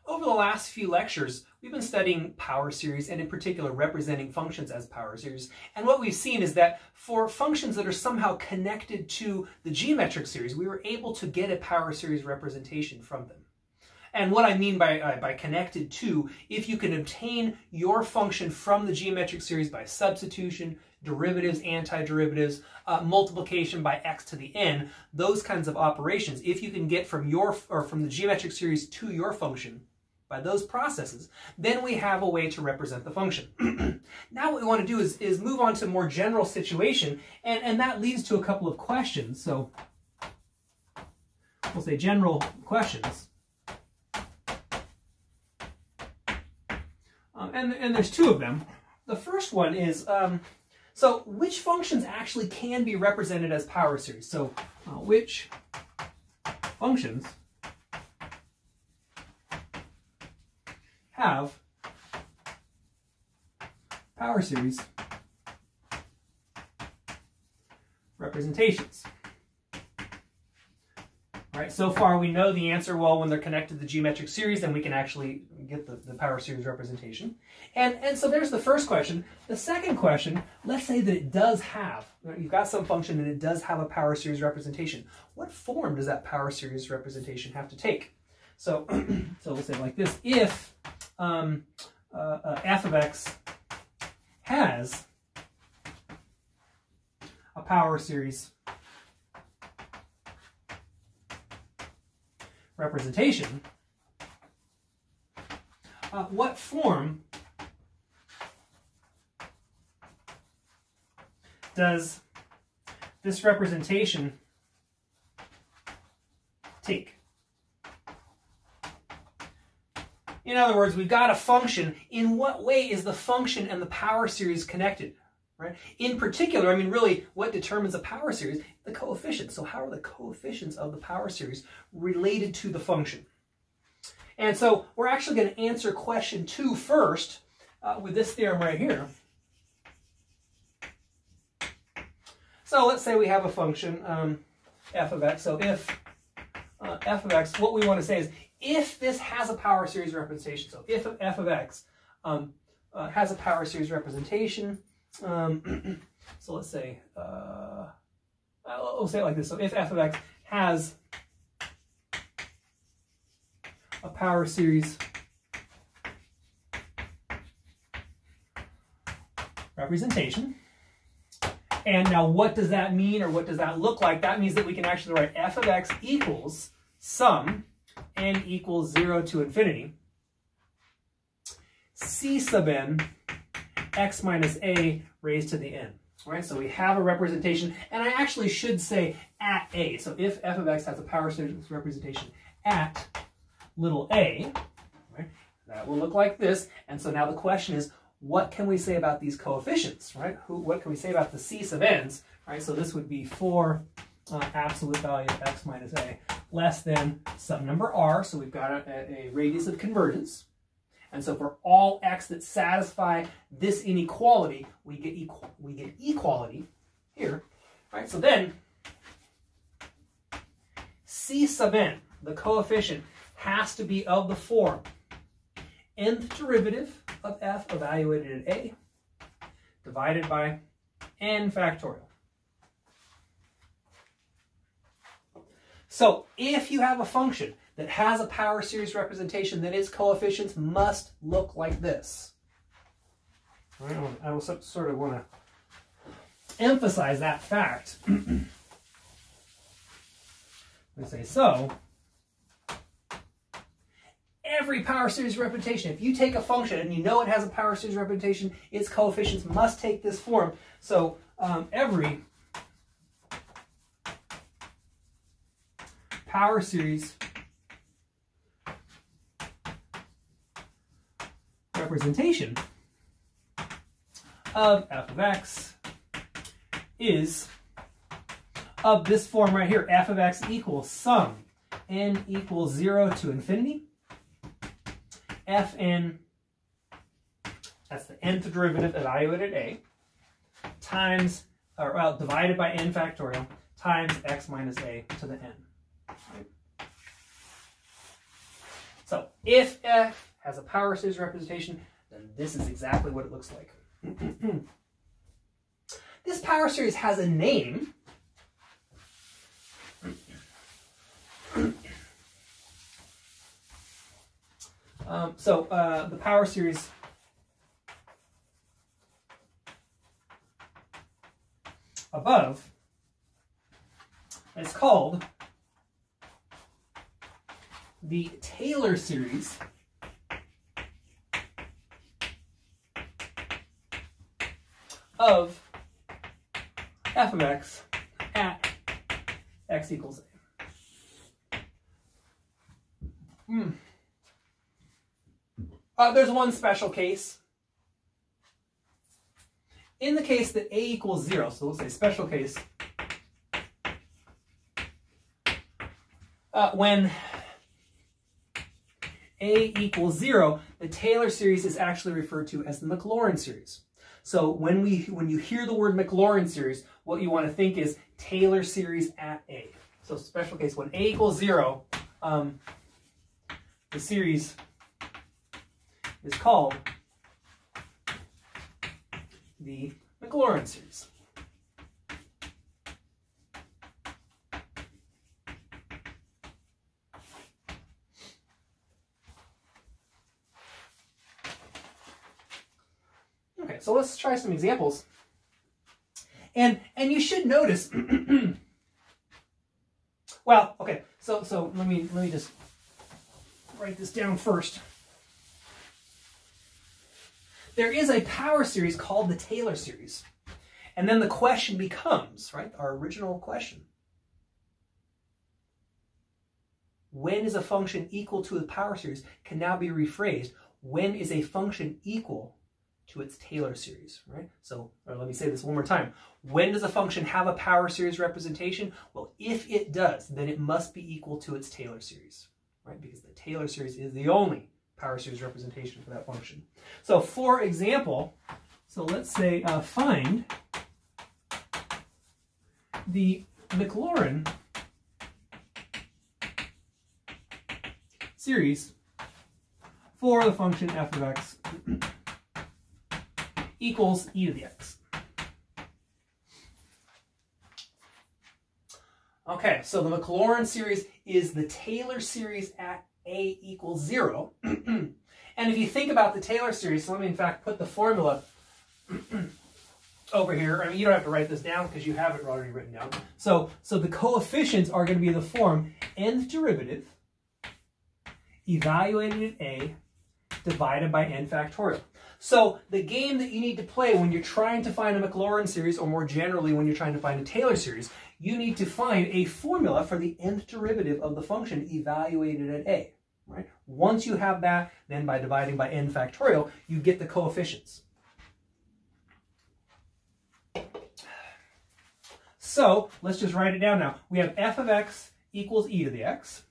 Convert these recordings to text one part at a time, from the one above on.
Over the last few lectures, we've been studying power series and in particular representing functions as power series. And what we've seen is that for functions that are somehow connected to the geometric series, we were able to get a power series representation from them. And what I mean by connected to, if you can obtain your function from the geometric series by substitution, derivatives, antiderivatives, multiplication by x to the n, those kinds of operations, if you can get from the geometric series to your function by those processes, then we have a way to represent the function. Now what we want to do is move on to a more general situation, and that leads to a couple of questions. So we'll say general questions. And there's two of them. The first one is, so which functions actually can be represented as power series? So which functions have power series representations? All right, so far we know the answer, well, when they're connected to the geometric series, then we can actually get the power series representation. And so there's the first question. The second question, let's say that it does have, you've got some function and it does have a power series representation. What form does that power series representation have to take? So, so we'll say it like this: if f of x has a power series representation, what form does this representation take? In other words, we've got a function. In what way is the function and the power series connected? Right? In particular, I mean, really, what determines a power series? The coefficients. So how are the coefficients of the power series related to the function? And so we're actually going to answer question 2 first with this theorem right here. So let's say we have a function, f of x. So if f of x, what we want to say is, if this has a power series representation, so if f of x has a power series representation, so let's say, we'll say it like this. So if f of x has a power series representation, and now what does that mean, or what does that look like? That means that we can actually write f of x equals sum n equals 0 to infinity c sub n x minus a raised to the n. Right? So we have a representation, and I actually should say at a. So if f of x has a power series representation at little a, right, that will look like this. And so now the question is, what can we say about these coefficients? Right? What can we say about the c sub n's? Right? So this would be for absolute value of x minus a less than some number r. So we've got a radius of convergence. And so for all x that satisfy this inequality, we get equality here, right? So then c sub n, the coefficient, has to be of the form nth derivative of f evaluated at a divided by n factorial. So if you have a function that has a power series representation, then its coefficients must look like this. Right? I will sort of want to emphasize that fact. We say, so every power series representation, if you take a function and you know it has a power series representation, its coefficients must take this form. So every power series representation of f of x is of this form right here. F of x equals sum n equals 0 to infinity fn, that's the nth derivative evaluated at a, times, or well, divided by n factorial, times x minus a to the n. Right? So if f has a power series representation, then this is exactly what it looks like. This power series has a name. The power series above is called the Taylor series of f of x at x equals a. There's one special case. In the case that a equals 0, so let's say special case, when a equals 0, the Taylor series is actually referred to as the Maclaurin series. So when you hear the word Maclaurin series, what you want to think is Taylor series at a. So special case, when a equals 0, the series is called the Maclaurin series. Okay, so let's try some examples. And you should notice well, okay, so let me just write this down first. There is a power series called the Taylor series. And then the question becomes, right, our original question. When is a function equal to a power series can now be rephrased. When is a function equal to its Taylor series, right? So, or let me say this one more time. When does a function have a power series representation? Well, if it does, then it must be equal to its Taylor series, right? Because the Taylor series is the only power series representation for that function. So for example, so let's say find the Maclaurin series for the function f of x equals e to the x. Okay, so the Maclaurin series is the Taylor series at a equals 0. And if you think about the Taylor series, so let me in fact put the formula over here. I mean, you don't have to write this down because you have it already written down. So the coefficients are going to be in the form nth derivative evaluated at a divided by n factorial. So the game that you need to play when you're trying to find a Maclaurin series, or more generally when you're trying to find a Taylor series, you need to find a formula for the nth derivative of the function evaluated at a. Right? Once you have that, then by dividing by n factorial, you get the coefficients. So let's just write it down now. We have f of x equals e to the x.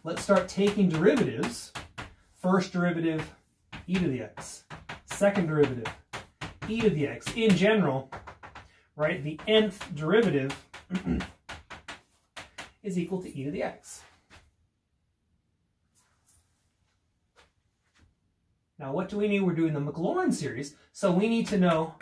Let's start taking derivatives. First derivative, e to the x. Second derivative, e to the x. In general, right, the nth derivative is equal to e to the x. Now, what do we need? We're doing the Maclaurin series, so we need to know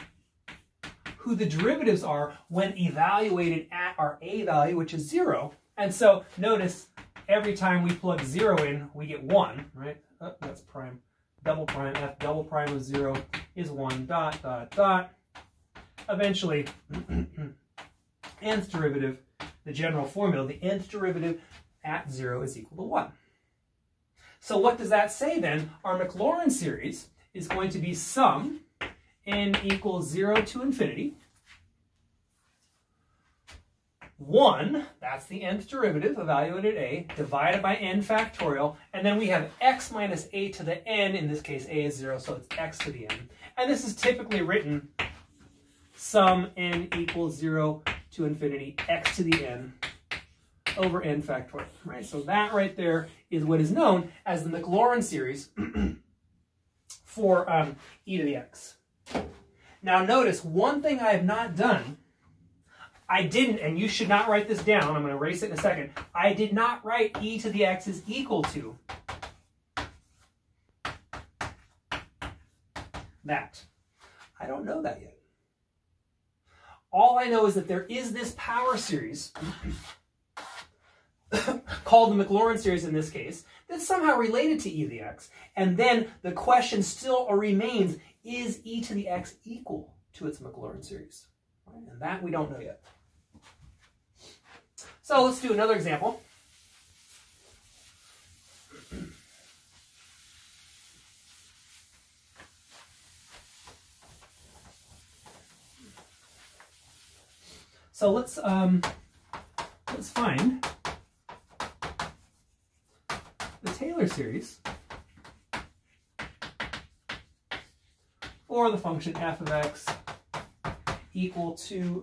who the derivatives are when evaluated at our a value, which is 0. And so notice every time we plug 0 in, we get 1, right? Oh, that's prime. Double prime, f double prime of 0 is 1, dot, dot, dot. Eventually, nth derivative, the general formula, the nth derivative at 0 is equal to 1. So what does that say then? Our Maclaurin series is going to be sum n equals 0 to infinity. 1, that's the nth derivative evaluated at a, divided by n factorial, and then we have x minus a to the n, in this case a is 0, so it's x to the n. And this is typically written sum n equals 0 to infinity x to the n over n factorial, right? So that right there is what is known as the Maclaurin series for e to the x. Now notice, one thing I have not done, I didn't, and you should not write this down, I'm going to erase it in a second, I did not write e to the x is equal to that? I don't know that yet. All I know is that there is this power series called the Maclaurin series in this case, that's somehow related to e to the x. And then the question still remains, is e to the x equal to its Maclaurin series? Right? And that we don't know yet. So let's do another example. So let's find the Taylor series for the function f of x equal to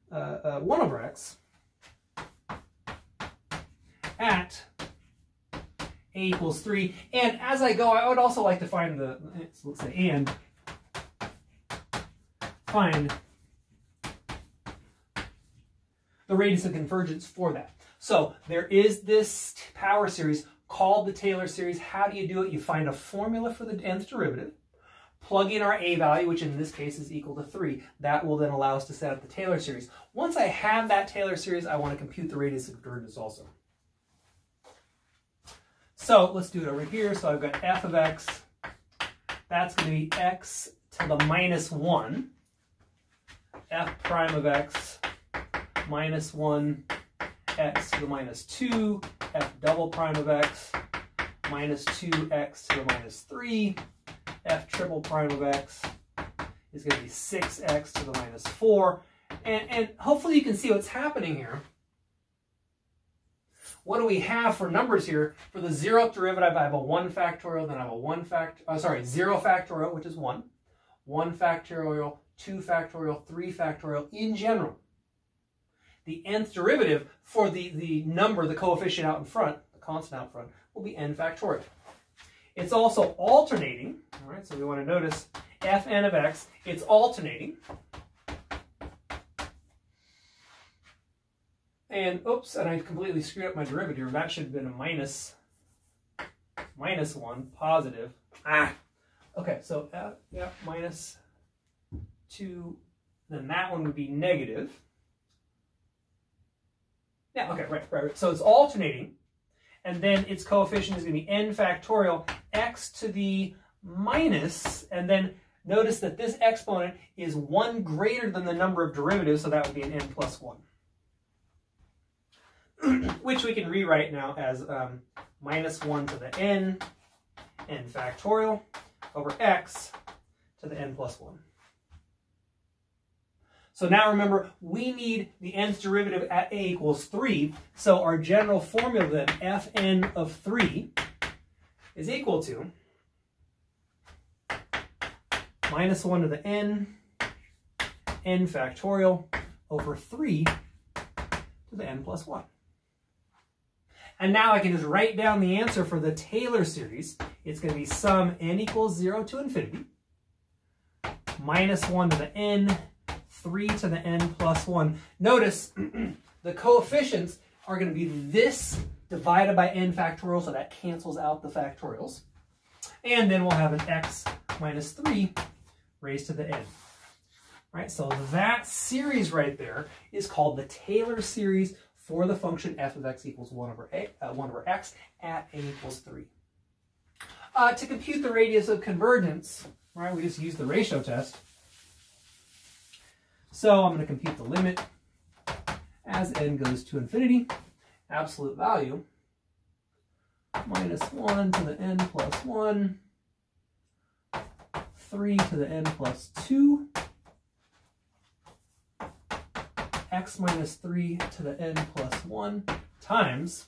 1 over x at a equals 3. And as I go, I would also like to find the, so let's say, and find the radius of convergence for that. So there is this power series called the Taylor series. How do you do it? You find a formula for the nth derivative, plug in our a value, which in this case is equal to 3. That will then allow us to set up the Taylor series. Once I have that Taylor series, I want to compute the radius of convergence also. So let's do it over here. So I've got f of x. That's going to be x to the minus 1. F prime of x minus 1, x to the minus 2, f double prime of x minus 2x to the minus 3, f triple prime of x is going to be 6x to the minus 4. And hopefully you can see what's happening here. What do we have for numbers here? For the 0th derivative, I have a 1 factorial, then I have a 0 factorial, which is 1, 1 factorial, 2 factorial, 3 factorial in general. The nth derivative for the number, the coefficient out in front, the constant out front, will be n factorial. It's also alternating, all right, so we want to notice fn of x, it's alternating. And, oops, and I completely screwed up my derivative. That should have been a minus 1, positive. Okay, so yeah, minus 2, then that one would be negative. Yeah, okay, right. So it's alternating, and then its coefficient is going to be n factorial x to the minus, and then notice that this exponent is 1 greater than the number of derivatives, so that would be an n plus 1. Which we can rewrite now as minus 1 to the n factorial over x to the n plus 1. So now remember, we need the nth derivative at a equals 3. So our general formula then, fn of 3 is equal to minus 1 to the n factorial over 3 to the n plus 1. And now I can just write down the answer for the Taylor series. It's going to be sum n equals 0 to infinity, minus 1 to the n, 3 to the n plus 1. Notice the coefficients are going to be this divided by n factorial, so that cancels out the factorials. And then we'll have an x minus 3 raised to the n. Right, so that series right there is called the Taylor series for the function f of x equals 1 over x at n equals 3. To compute the radius of convergence, right, we just use the ratio test. So I'm going to compute the limit as n goes to infinity, absolute value, minus 1 to the n plus 1, 3 to the n plus 2, x minus 3 to the n plus 1 times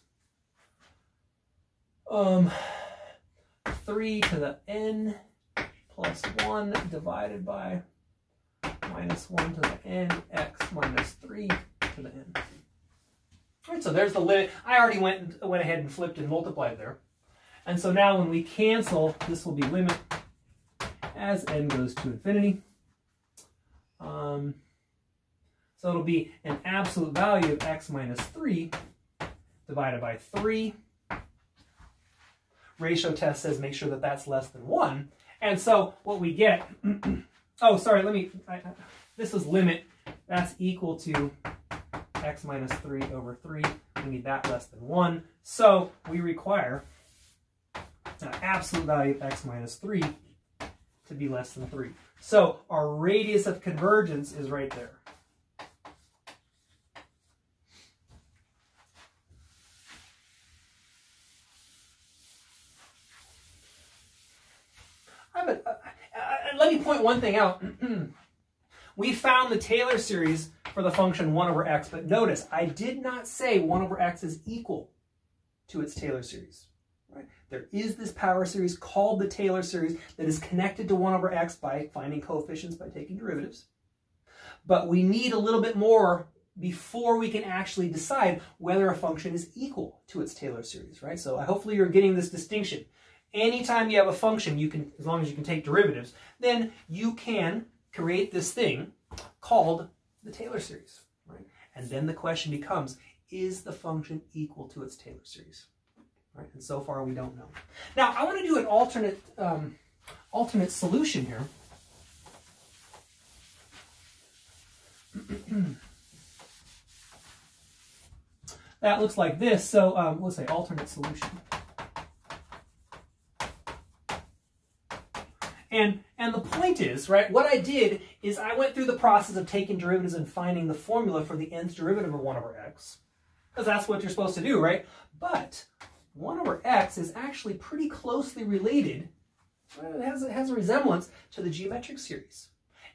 3 to the n plus 1 divided by minus 1 to the n x minus 3 to the n. All right, so there's the limit. I already went ahead and flipped and multiplied there. And so now when we cancel, this will be limit as n goes to infinity. So it'll be an absolute value of x minus 3 divided by 3. Ratio test says make sure that that's less than 1. And so what we get, oh, sorry, this is limit, that's equal to x minus 3 over 3. We need that less than 1. So we require absolute value of x minus 3 to be less than 3. So our radius of convergence is right there. Let me point one thing out. We found the Taylor series for the function 1 over x, but notice I did not say 1 over x is equal to its Taylor series. Right? There is this power series called the Taylor series that is connected to 1 over x by finding coefficients by taking derivatives. But we need a little bit more before we can actually decide whether a function is equal to its Taylor series, right? So hopefully you're getting this distinction. Anytime you have a function, you can, as long as you can take derivatives, then you can create this thing called the Taylor series, right? And then the question becomes, is the function equal to its Taylor series? Right? And so far we don't know. Now I want to do an alternate solution here. That looks like this. So let's say alternate solution. And the point is, right, what I did is I went through the process of taking derivatives and finding the formula for the nth derivative of 1 over x. Because that's what you're supposed to do, right? But 1 over x is actually pretty closely related. It has a resemblance to the geometric series.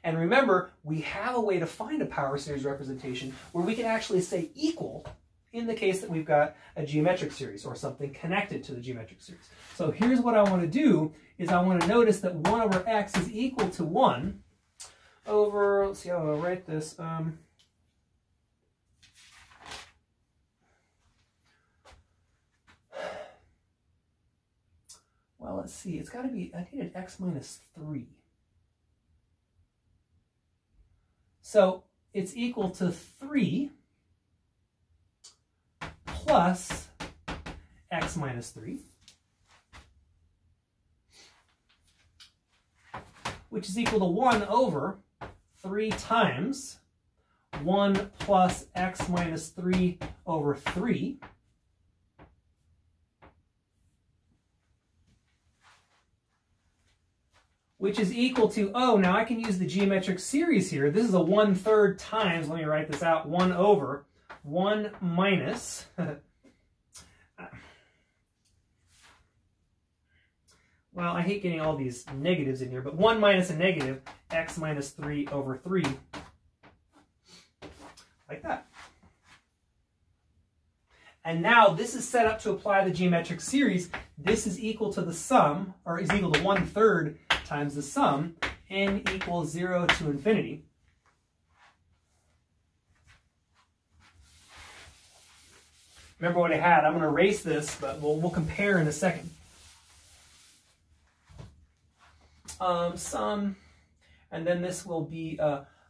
And remember, we have a way to find a power series representation where we can actually say equal in the case that we've got a geometric series or something connected to the geometric series. So here's what I want to do is I want to notice that 1 over x is equal to 1 over, let's see how I'll write this. Well, let's see, it's got to be, I need an x minus 3. So it's equal to 3 plus x minus 3, which is equal to 1 over 3 times 1 plus x minus 3 over 3, which is equal to, oh, now I can use the geometric series here. This is a 1/3 times, let me write this out, 1 over 1 minus, well, I hate getting all these negatives in here, but 1 minus a negative, x minus 3 over 3, like that. And now this is set up to apply the geometric series. This is equal to the sum, or is equal to 1/3 times the sum, n equals 0 to infinity. Remember what I had. I'm going to erase this, but we'll compare in a second. Sum, and then this will be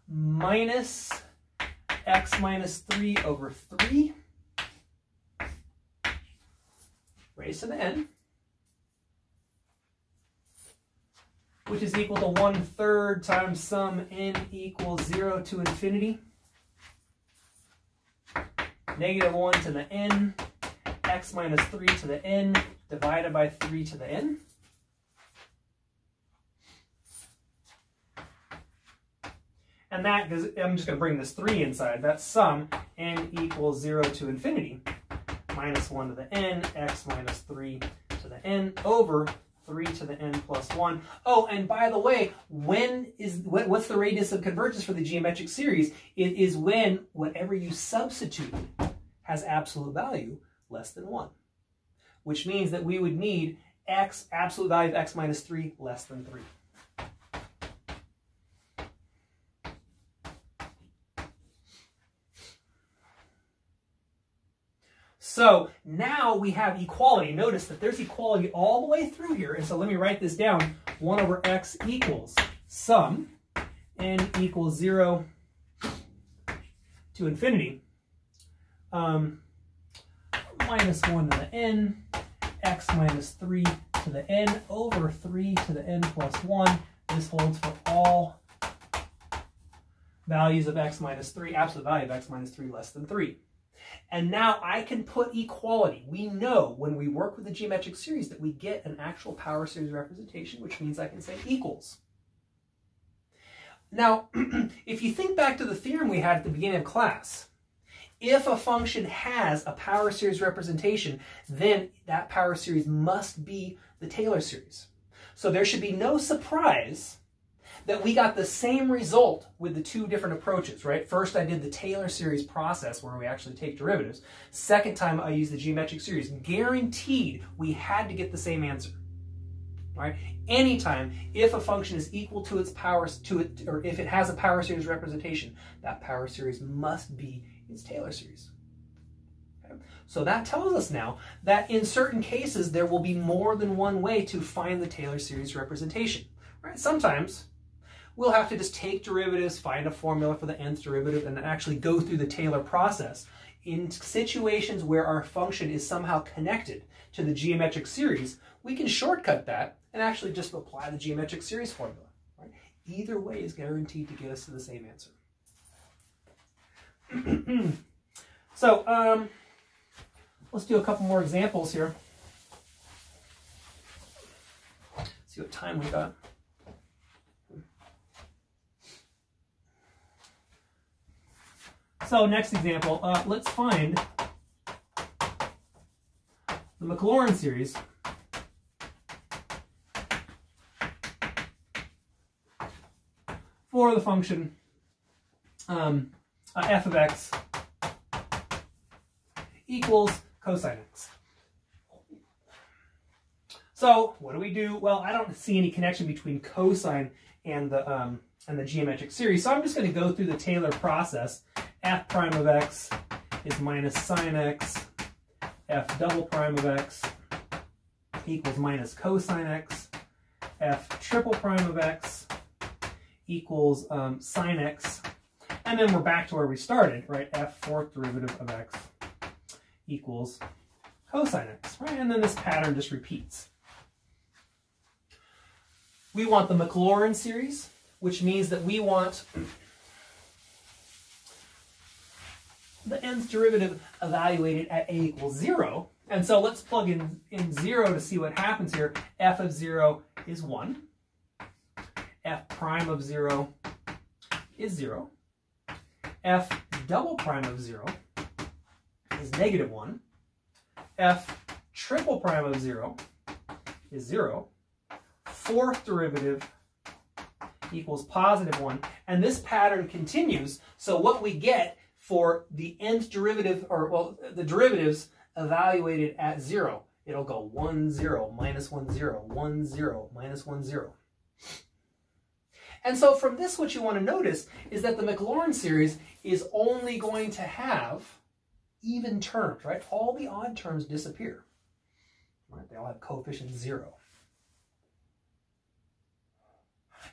minus x minus 3 over 3 raised to the n, which is equal to 1/3 times sum n equals 0 to infinity. Negative 1 to the n, x minus 3 to the n, divided by 3 to the n. And that, because I'm just going to bring this 3 inside, that's sum n equals 0 to infinity, minus 1 to the n, x minus 3 to the n, over 3 to the n plus 1. Oh, and by the way, what's the radius of convergence for the geometric series? It is when whatever you substitute has absolute value less than 1, which means that we would need x, absolute value of x minus 3 less than 3. So now we have equality. Notice that there's equality all the way through here. And so let me write this down. 1 over x equals sum n equals 0 to infinity. Minus 1 to the n, x minus 3 to to the n over 3 to the n plus 1. This holds for all values of x minus 3, absolute value of x minus 3 less than 3. And now I can put equality. We know when we work with the geometric series that we get an actual power series representation, which means I can say equals. Now, if you think back to the theorem we had at the beginning of class, if a function has a power series representation, then that power series must be the Taylor series. So there should be no surprise that we got the same result with the two different approaches, right? First, I did the Taylor series process where we actually take derivatives. Second time, I used the geometric series. Guaranteed, we had to get the same answer, right? Anytime, if a function is equal to its powers, or if it has a power series representation, that power series must be its Taylor series. Okay? So that tells us now that in certain cases, there will be more than one way to find the Taylor series representation, right? Sometimes we'll have to just take derivatives, find a formula for the nth derivative, and actually go through the Taylor process. In situations where our function is somehow connected to the geometric series, we can shortcut that and actually just apply the geometric series formula. Right? Either way is guaranteed to get us to the same answer. So let's do a couple more examples here. See what time we got. So next example, let's find the Maclaurin series for the function f of x equals cosine x. So what do we do? Well, I don't see any connection between cosine and the geometric series, so I'm just going to go through the Taylor process. F prime of x is minus sine x. F double prime of x equals minus cosine x. F triple prime of x equals sine x. And then we're back to where we started, right? F fourth derivative of x equals cosine x, right? And then this pattern just repeats. We want the Maclaurin series, which means that we want the nth derivative evaluated at a equals 0. And so let's plug in 0 to see what happens here. F of 0 is 1. F prime of 0 is 0. F double prime of 0 is negative 1. F triple prime of 0 is 0. Fourth derivative equals positive 1. And this pattern continues. So what we get for the nth derivative, or well, the derivatives evaluated at 0, it'll go 1, 0, minus 1, 0, 1, 0, minus 1, 0. And so from this, what you want to notice is that the Maclaurin series is only going to have even terms, right? All the odd terms disappear. Right? They all have coefficient 0.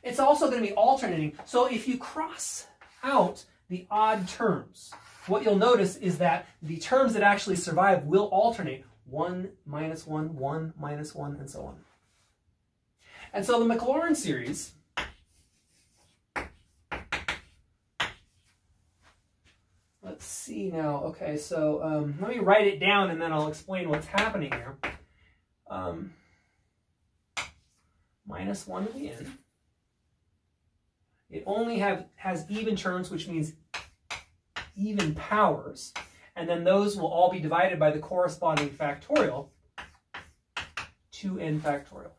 It's also going to be alternating. So if you cross out the odd terms, what you'll notice is that the terms that actually survive will alternate 1, minus 1, 1, minus 1, and so on. And so the Maclaurin series let's see now. Okay, so let me write it down and then I'll explain what's happening here. Minus 1 to the n. It only has even terms, which means even powers. And then those will all be divided by the corresponding factorial, 2n factorial.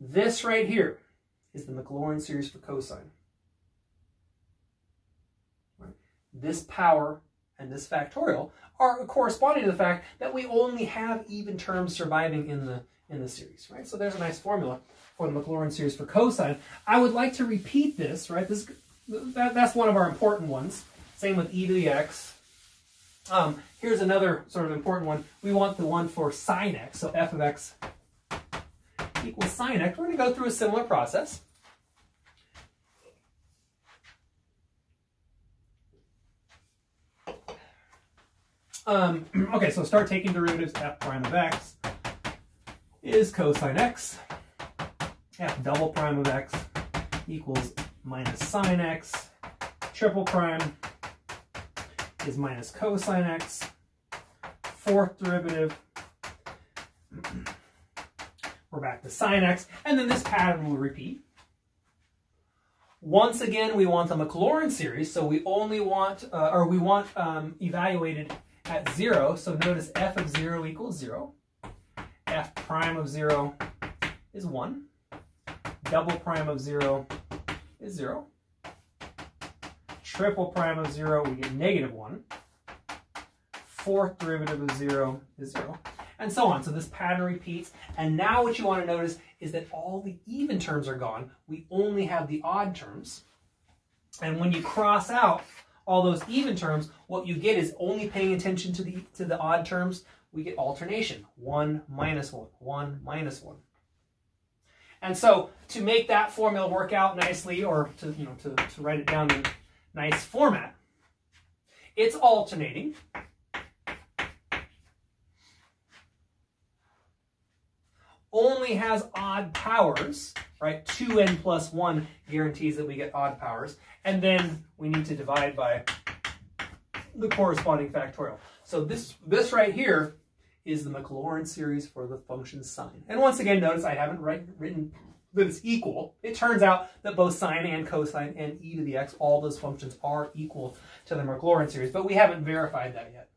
This right here is the Maclaurin series for cosine. Right? This power and this factorial are corresponding to the fact that we only have even terms surviving in the series. Right? So there's a nice formula for the Maclaurin series for cosine. I would like to repeat this, right? That's one of our important ones. Same with e to the x. Here's another sort of important one. We want the one for sine x, so f of x equals sine x. We're going to go through a similar process. Okay, so start taking derivatives, f prime of x is cosine x. F double prime of x equals minus sine x. Triple prime is minus cosine x. Fourth derivative, we're back to sine x, and then this pattern will repeat. Once again, we want the Maclaurin series, so we only want, evaluated at 0. So notice f of 0 equals 0. F prime of 0 is 1. Double prime of 0 is 0. Triple prime of 0, we get negative 1. Fourth derivative of 0 is 0. And so on. So this pattern repeats. And now what you want to notice is that all the even terms are gone. We only have the odd terms. And when you cross out all those even terms, what you get is only paying attention to the odd terms. We get alternation. 1 minus 1. 1 minus 1. And so to make that formula work out nicely, or to write it down in nice format, it's alternating. Only has odd powers, right? 2n plus 1 guarantees that we get odd powers. And then we need to divide by the corresponding factorial. So this right here is the Maclaurin series for the function sine. And once again, notice I haven't written that it's equal. It turns out that both sine and cosine and e to the x, all those functions are equal to the Maclaurin series, but we haven't verified that yet.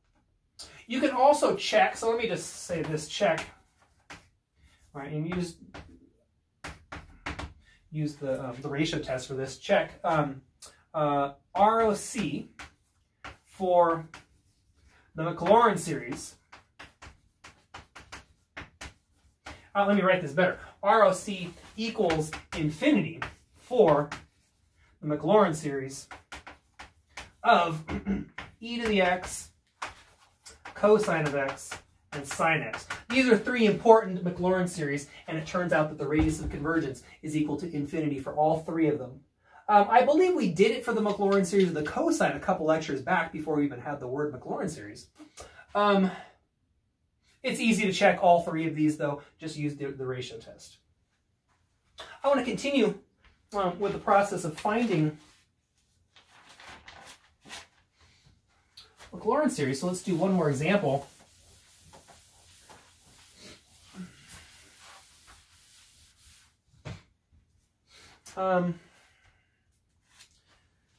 You can also check, so let me just say this, check. All right, and you just use the ratio test for this. Check ROC for the Maclaurin series. Let me write this better. ROC equals infinity for the Maclaurin series of e to the x, cosine of x, and sine x. These are three important Maclaurin series, and it turns out that the radius of convergence is equal to infinity for all three of them. I believe we did it for the Maclaurin series of the cosine a couple lectures back before we even had the word Maclaurin series. It's easy to check all three of these, though. Just use the ratio test. I want to continue with the process of finding Maclaurin series, so let's do one more example.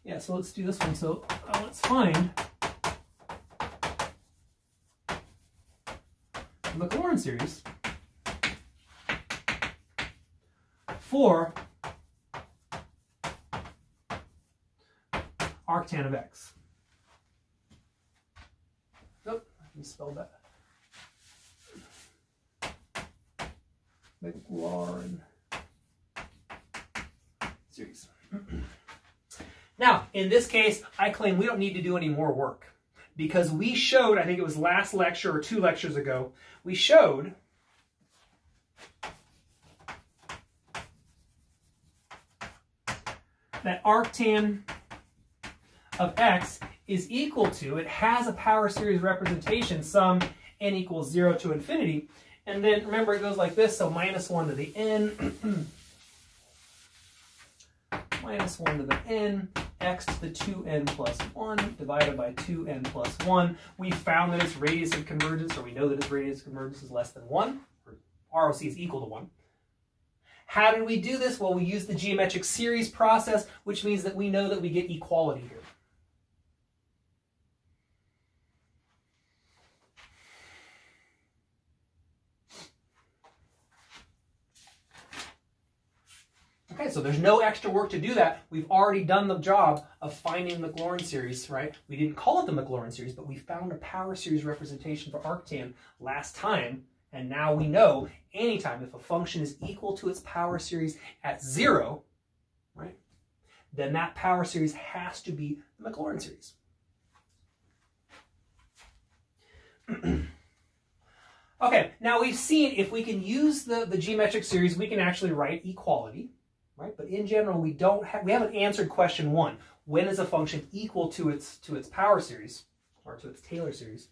Yeah, so let's do this one. So let's find the Maclaurin series for arctan of x. Nope, I misspelled that. Maclaurin series. Now, in this case, I claim we don't need to do any more work because we showed, I think it was last lecture or 2 lectures ago, we showed that arctan of x is equal to, it has a power series representation, sum n equals 0 to infinity. And then remember it goes like this, so minus 1 to the n, minus 1 to the n, x to the 2n plus 1 divided by 2n plus 1. We found that its radius of convergence, or we know that its radius of convergence is less than 1, or ROC is equal to 1. How did we do this? Well, we used the geometric series process, which means that we know that we get equality here. Okay, so there's no extra work to do that. We've already done the job of finding the Maclaurin series, right? We didn't call it the Maclaurin series, but we found a power series representation for arctan last time, and now we know anytime if a function is equal to its power series at 0, right, then that power series has to be the Maclaurin series. Okay, now we've seen if we can use the geometric series, we can actually write equality. Right? But in general, we haven't answered question 1. When is a function equal to its power series, or to its Taylor series?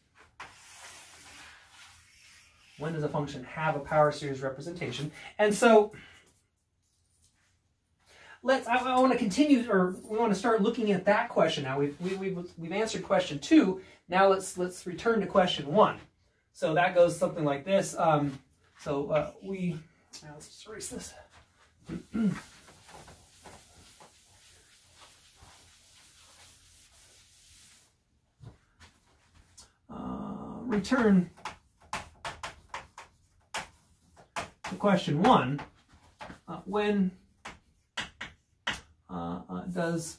When does a function have a power series representation? And so I want to continue, or we want to start looking at that question now. We've answered question 2. Now let's return to question 1. So that goes something like this. Now let's just erase this. Return to question 1. When does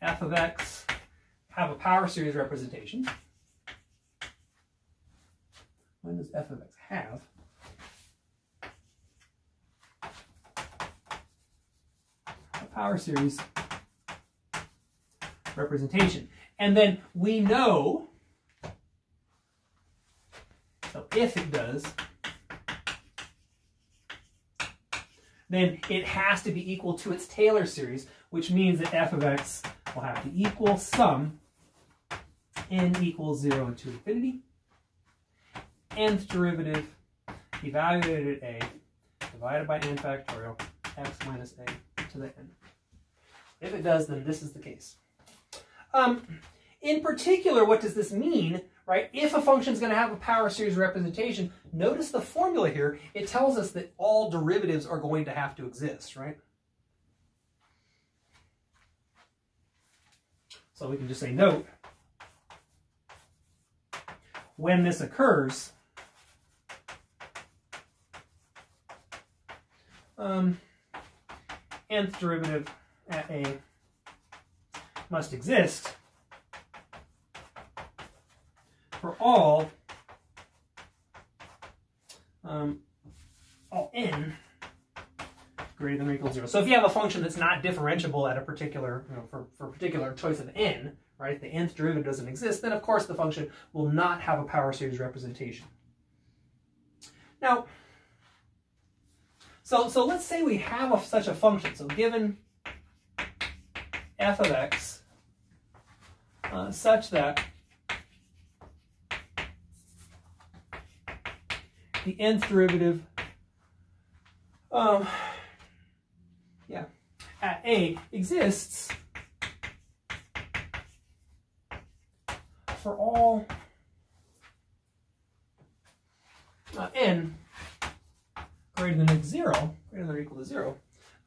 f of x have a power series representation? When does f of x have a power series representation? And then we know, so if it does, then it has to be equal to its Taylor series, which means that f of x will have to equal sum n equals 0 to infinity, nth derivative evaluated at a divided by n factorial x minus a to the n. If it does, then this is the case. In particular, what does this mean, right? If a function is going to have a power series representation, notice the formula here. It tells us that all derivatives are going to have to exist, right? So we can just say, note, when this occurs, nth derivative at a must exist for all n greater than or equal to 0. So if you have a function that's not differentiable at a particular, for a particular choice of n, right, the nth derivative doesn't exist, then of course the function will not have a power series representation. Now, so let's say we have such a function. So given f of x such that the nth derivative at a exists for all n greater than or equal to 0.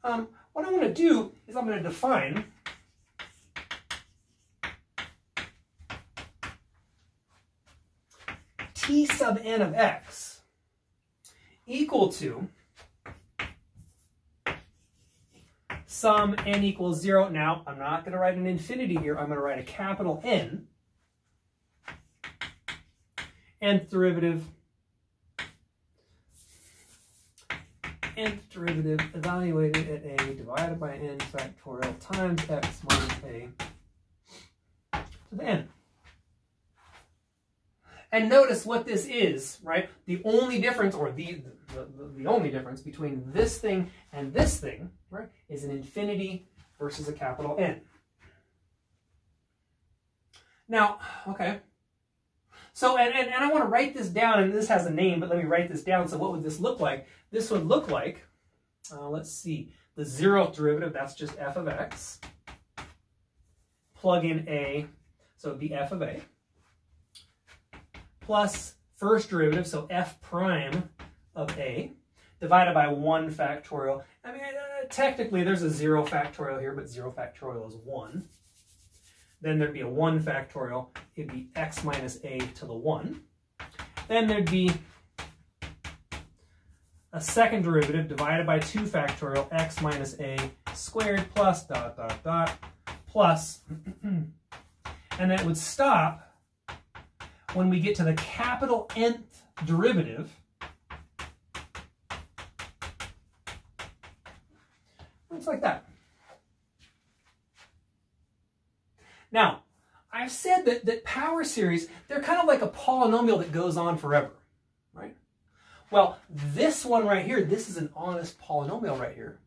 What I want to do is I'm going to define t sub n of x equal to sum n equals 0. Now, I'm not going to write an infinity here. I'm going to write a capital N. Nth derivative evaluated at a divided by n factorial times x minus a to the n. And notice what this is, right? The only difference, or the only difference between this thing and this thing, right, is an infinity versus a capital N. Now, okay. So, and I want to write this down, and this has a name, but let me write this down. So what would this look like? This would look like, let's see, the 0th derivative, that's just f of x. Plug in a, so it would be f of a. Plus first derivative, so f prime of a, divided by 1 factorial. I mean, technically there's a 0 factorial here, but 0 factorial is 1. Then there'd be a 1 factorial. It'd be x minus a to the 1. Then there'd be a second derivative divided by 2 factorial, x minus a squared plus dot dot dot plus, and then it would stop when we get to the capital Nth derivative. Looks like that. Now, I've said that power series, they're kind of like a polynomial that goes on forever, right? Well, this one right here, this is an honest polynomial right here.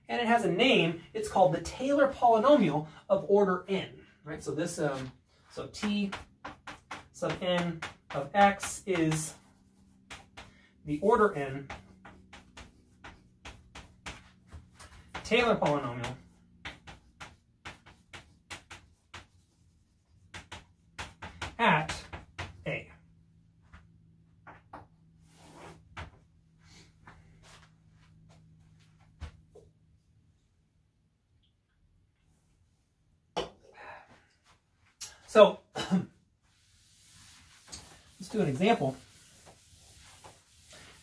And it has a name. It's called the Taylor polynomial of order n, right? So this, so t sub n of x is the order n Taylor polynomial at A. So let's do an example,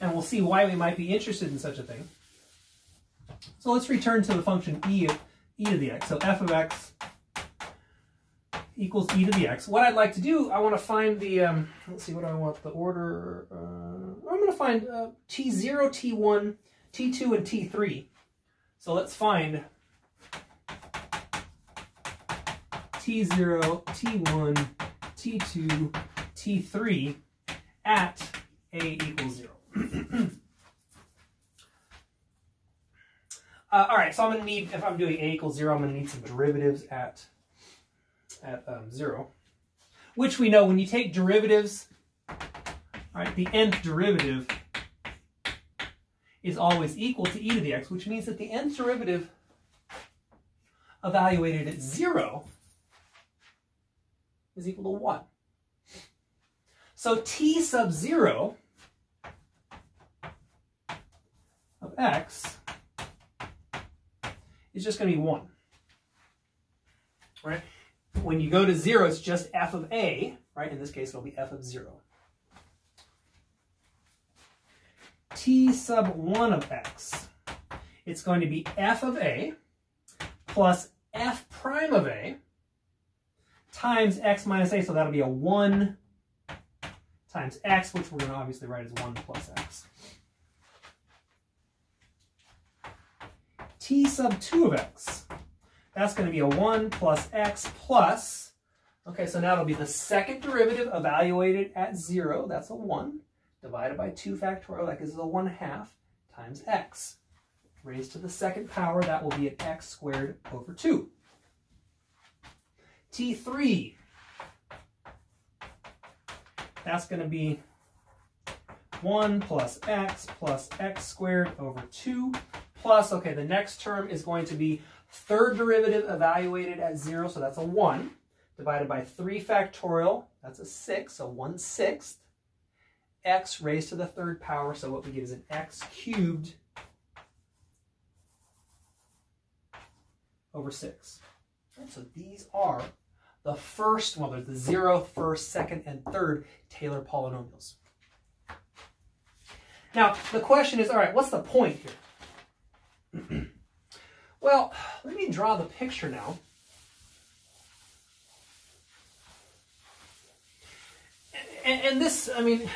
and we'll see why we might be interested in such a thing. So let's return to the function e to the x. So f of x equals e to the x. What I'd like to do, I want to find the, let's see, what do I want the order? I'm going to find t0, t1, t2, and t3. So let's find t0, t1, t2, t3 at a equals 0. All right, so I'm going to need, if I'm doing a equals 0, I'm going to need some derivatives at 0, which we know when you take derivatives, all right, the nth derivative is always equal to e to the x, which means that the nth derivative evaluated at 0 is equal to 1. So t sub 0 of x is just going to be 1. Right? When you go to 0, it's just f of a, right? In this case, it'll be f of 0. T sub 1 of x, it's going to be f of a plus f prime of a times x minus a, so that'll be a 1 times x, which we're going to obviously write as 1 plus x. T sub 2 of x, that's going to be a 1 plus x plus, okay, so now it'll be the second derivative evaluated at 0, that's a 1, divided by 2 factorial, that gives us a 1/2 times x. Raised to the second power, that will be an x squared over 2. T3, that's going to be 1 plus x squared over 2 plus, okay, the next term is going to be third derivative evaluated at 0, so that's a 1, divided by 3 factorial, that's a 6, so 1/6, x raised to the third power, so what we get is an x cubed over 6. Right, so these are the first, well, there's the 0, first, second, and third Taylor polynomials. Now, the question is, all right, what's the point here? Well, let me draw the picture now. And this, I mean,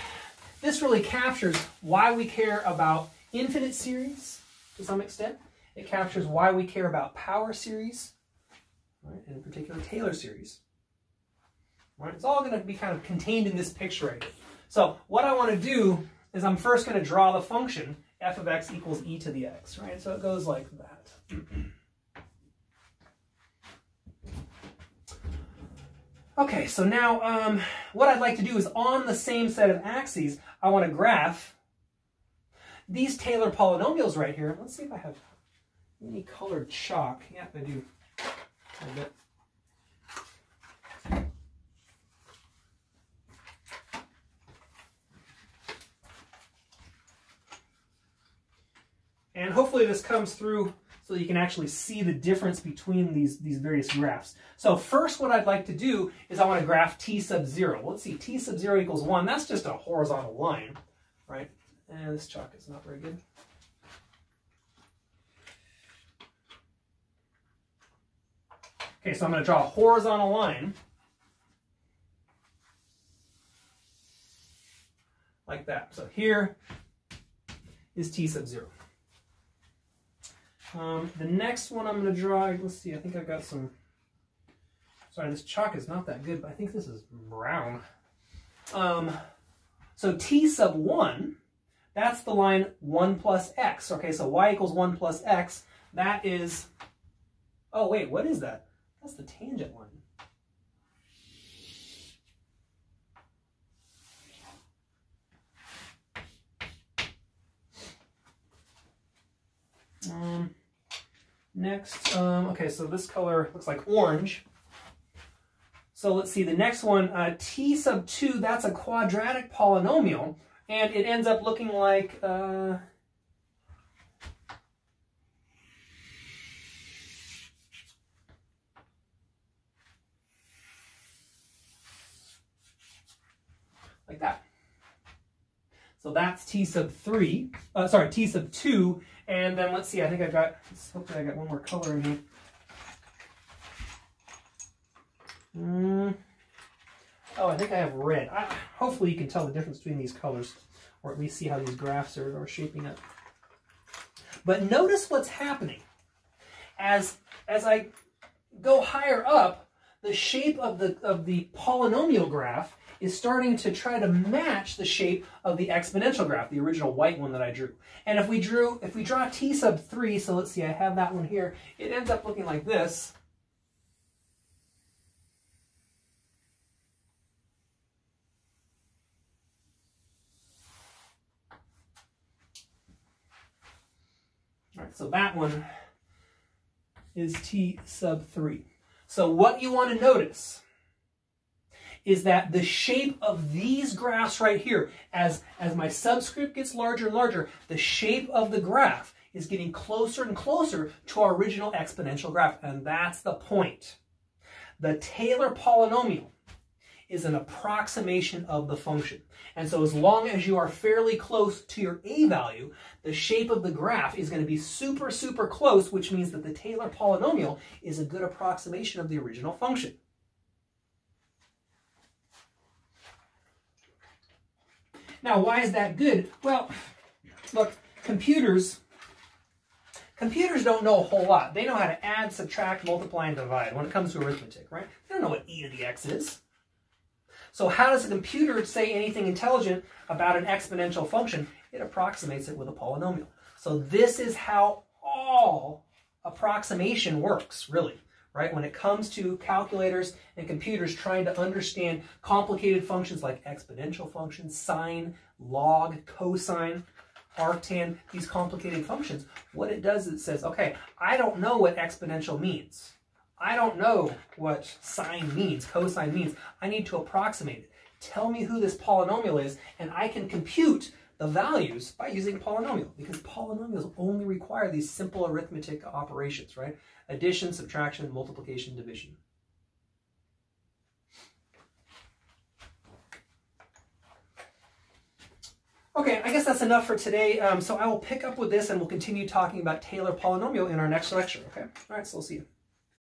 this really captures why we care about infinite series to some extent. It captures why we care about power series, right, and in particular Taylor series. Right? It's all going to be kind of contained in this picture right here. So what I want to do is I'm first going to draw the function f of x equals e to the x, right? So it goes like that. Okay, so now what I'd like to do is on the same set of axes, I want to graph these Taylor polynomials right here. Let's see if I have any colored chalk. Yeah, I do. A bit. And hopefully this comes through so you can actually see the difference between these various graphs. So first what I'd like to do is I want to graph t sub 0. Well, let's see, t sub 0 equals 1. That's just a horizontal line, right? And this chalk is not very good. Okay, so I'm going to draw a horizontal line like that. So here is t sub 0. The next one I'm going to draw, let's see, I think I've got some, sorry, this chalk is not that good, but I think this is brown. So t sub 1, that's the line 1 plus x. Okay, so y equals 1 plus x, that is, oh wait, what is that? That's the tangent line. Next, okay, so this color looks like orange. So let's see, the next one, t sub 2, that's a quadratic polynomial, and it ends up looking like, like that. So that's t sub 3, sorry, t sub 2, and then let's see, I think I've got, hopefully I got one more color in here. Oh, I think I have red. Hopefully you can tell the difference between these colors, or at least see how these graphs are shaping up. But notice what's happening. As I go higher up, the shape of the polynomial graph is starting to try to match the shape of the exponential graph, the original white one that I drew. And if we draw t sub 3, so let's see, I have that one here, it ends up looking like this. All right, so that one is t sub 3. So what you want to notice is that the shape of these graphs right here, as my subscript gets larger and larger, the shape of the graph is getting closer and closer to our original exponential graph, and that's the point. The Taylor polynomial is an approximation of the function. And so as long as you are fairly close to your a value, the shape of the graph is going to be super, super close, which means that the Taylor polynomial is a good approximation of the original function. Now, why is that good? Well, look, computers don't know a whole lot. They know how to add, subtract, multiply, and divide when it comes to arithmetic, right? They don't know what e to the x is. So how does a computer say anything intelligent about an exponential function? It approximates it with a polynomial. So this is how all approximation works, really, right? When it comes to calculators and computers trying to understand complicated functions like exponential functions, sine, log, cosine, arctan, these complicated functions, what it does is it says, okay, I don't know what exponential means. I don't know what sine means, cosine means. I need to approximate it. Tell me who this polynomial is, and I can compute the values by using polynomial, because polynomials only require these simple arithmetic operations, right? Addition, subtraction, multiplication, division. Okay, I guess that's enough for today. So I will pick up with this and we'll continue talking about Taylor polynomial in our next lecture, okay? All right, so we'll see you.